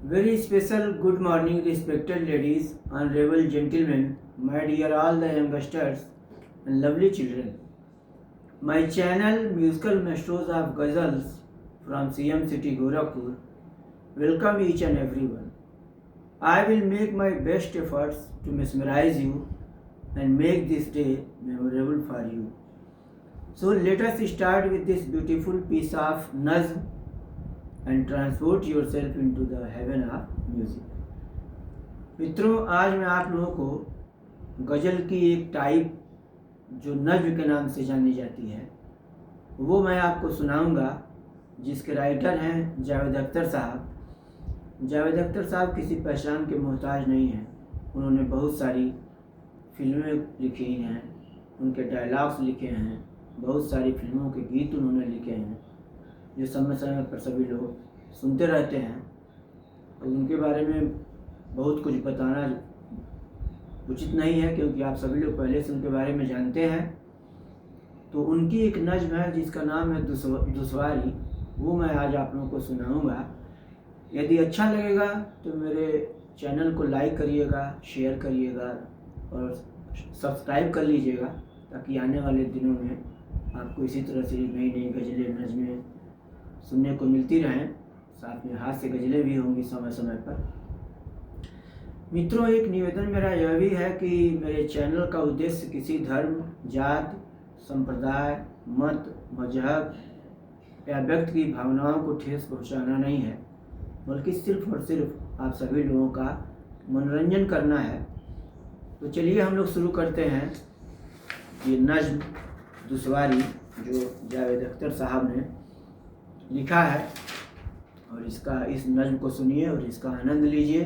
Very special good morning, respected ladies, honorable gentlemen, my dear all the youngsters and lovely children. My channel Musical Masters of Ghazals from CM City Gorakhpur welcome each and everyone. I will make my best efforts to mesmerize you and make this day memorable for you. So let us start with this beautiful piece of Nazm and transport yourself into the heaven of music. मित्रों, आज मैं आप लोगों को गज़ल की एक type जो नज्म के नाम से जानी जाती है वो मैं आपको सुनाऊंगा, जिसके राइटर हैं जावेद अख्तर साहब। जावेद अख्तर साहब किसी पहचान के मोहताज नहीं हैं। उन्होंने बहुत सारी फिल्में लिखी हैं, उनके डायलॉग्स लिखे हैं, बहुत सारी फिल्मों के गीत उन्होंने लिखे हैं जो समय समय पर सभी लोग सुनते रहते हैं। और उनके बारे में बहुत कुछ बताना उचित नहीं है, क्योंकि आप सभी लोग पहले से उनके बारे में जानते हैं। तो उनकी एक नज्म है जिसका नाम है दुश्वारी, वो मैं आज आप लोगों को सुनाऊंगा। यदि अच्छा लगेगा तो मेरे चैनल को लाइक करिएगा, शेयर करिएगा और सब्सक्राइब कर लीजिएगा, ताकि आने वाले दिनों में आपको इसी तरह से नई नई गज़लें नज़में सुनने को मिलती रहें। साथ में हास्य गज़लें भी होंगी समय समय पर। मित्रों, एक निवेदन मेरा यह भी है कि मेरे चैनल का उद्देश्य किसी धर्म, जात, संप्रदाय, मत, मजहब या व्यक्ति की भावनाओं को ठेस पहुंचाना नहीं है, बल्कि सिर्फ और सिर्फ आप सभी लोगों का मनोरंजन करना है। तो चलिए हम लोग शुरू करते हैं ये नज्म दुश्वारी जो जावेद अख्तर साहब ने लिखा है। और इस नज्म को सुनिए और इसका आनंद लीजिए।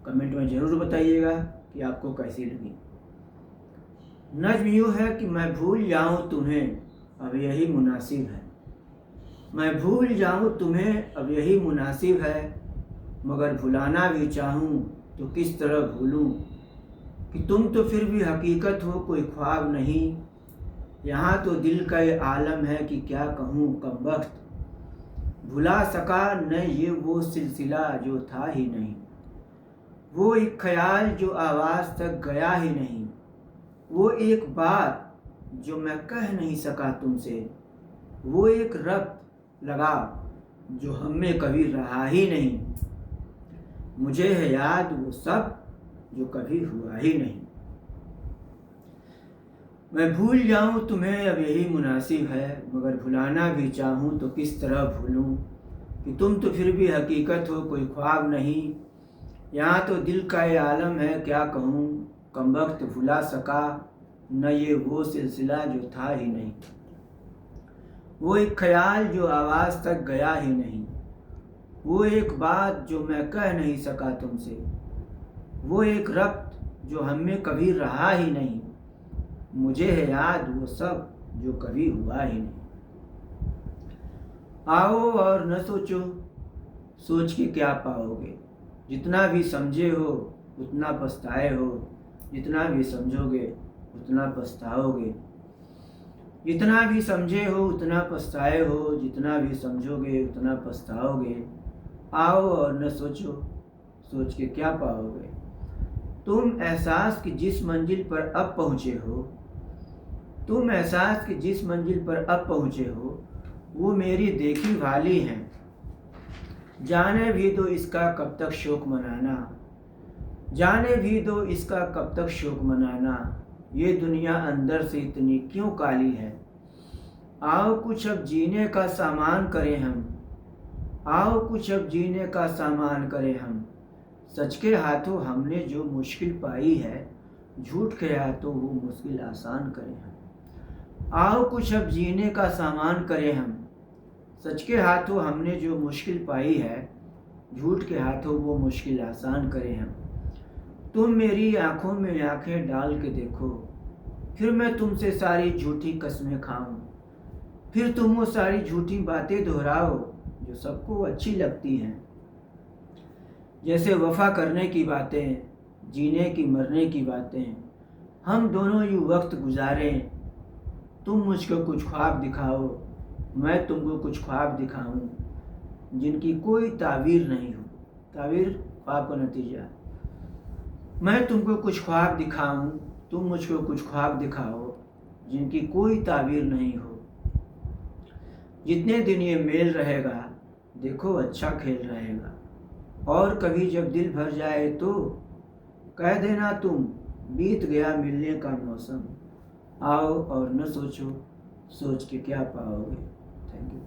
कमेंट में ज़रूर बताइएगा कि आपको कैसी लगी। नज्म यूँ है कि मैं भूल जाऊँ तुम्हें अब यही मुनासिब है, मैं भूल जाऊँ तुम्हें अब यही मुनासिब है, मगर भुलाना भी चाहूँ तो किस तरह भूलूँ, कि तुम तो फिर भी हकीकत हो कोई ख्वाब नहीं, यहाँ तो दिल का ये आलम है कि क्या कहूँ कमबख्त, भुला सका न ये वो सिलसिला जो था ही नहीं, वो एक ख्याल जो आवाज़ तक गया ही नहीं, वो एक बात जो मैं कह नहीं सका तुमसे, वो एक रब्त लगा जो हम में कभी रहा ही नहीं, मुझे है याद वो सब जो कभी हुआ ही नहीं। मैं भूल जाऊँ तुम्हें अब यही मुनासिब है, मगर भुलाना भी चाहूँ तो किस तरह भूलूँ, कि तुम तो फिर भी हकीकत हो कोई ख्वाब नहीं, यहाँ तो दिल का ये आलम है क्या कहूँ कमबख्त, भुला सका न ये वो सिलसिला जो था ही नहीं, वो एक ख्याल जो आवाज़ तक गया ही नहीं, वो एक बात जो मैं कह नहीं सका तुमसे, वो एक रब्त जो हम में कभी रहा ही नहीं, मुझे है याद वो सब जो कभी हुआ ही नहीं। आओ और न सोचो, सोच के क्या पाओगे, जितना भी समझे हो उतना पछताए हो, जितना भी समझोगे उतना पछताओगे, जितना भी समझे हो उतना पछताए हो, जितना भी समझोगे उतना पछताओगे। आओ और न सोचो, सोच के क्या पाओगे, तुम एहसास की जिस मंजिल पर अब पहुँचे हो, तुम एहसास की जिस मंजिल पर अब पहुँचे हो, वो मेरी देखी वाली हैं, जाने भी दो इसका कब तक शोक मनाना, जाने भी दो इसका कब तक शोक मनाना, ये दुनिया अंदर से इतनी क्यों काली है, आओ कुछ अब जीने का सामान करें हम, आओ कुछ अब जीने का सामान करें हम, सच के हाथों हमने जो मुश्किल पाई है, झूठ के हाथों वो मुश्किल आसान करें हम, आओ कुछ अब जीने का सामान करें हम, सच के हाथों हमने जो मुश्किल पाई है, झूठ के हाथों वो मुश्किल आसान करें हम। तुम मेरी आंखों में आंखें डाल के देखो, फिर मैं तुमसे सारी झूठी कस्में खाऊं, फिर तुम वो सारी झूठी बातें दोहराओ जो सबको अच्छी लगती हैं, जैसे वफा करने की बातें, जीने की मरने की बातें, हम दोनों यूँ वक्त गुजारें, तुम मुझको कुछ ख्वाब दिखाओ मैं तुमको कुछ ख्वाब दिखाऊं, जिनकी कोई ताबीर नहीं हो, ताबीर ख्वाब का नतीजा। मैं तुमको कुछ ख्वाब दिखाऊं, तुम मुझको कुछ ख्वाब दिखाओ, जिनकी कोई ताबीर नहीं हो। जितने दिन ये मेल रहेगा, देखो अच्छा खेल रहेगा। और कभी जब दिल भर जाए तो कह देना तुम, बीत गया मिलने का मौसम। आओ और न सोचो, सोच के क्या पाओगे। Thank you.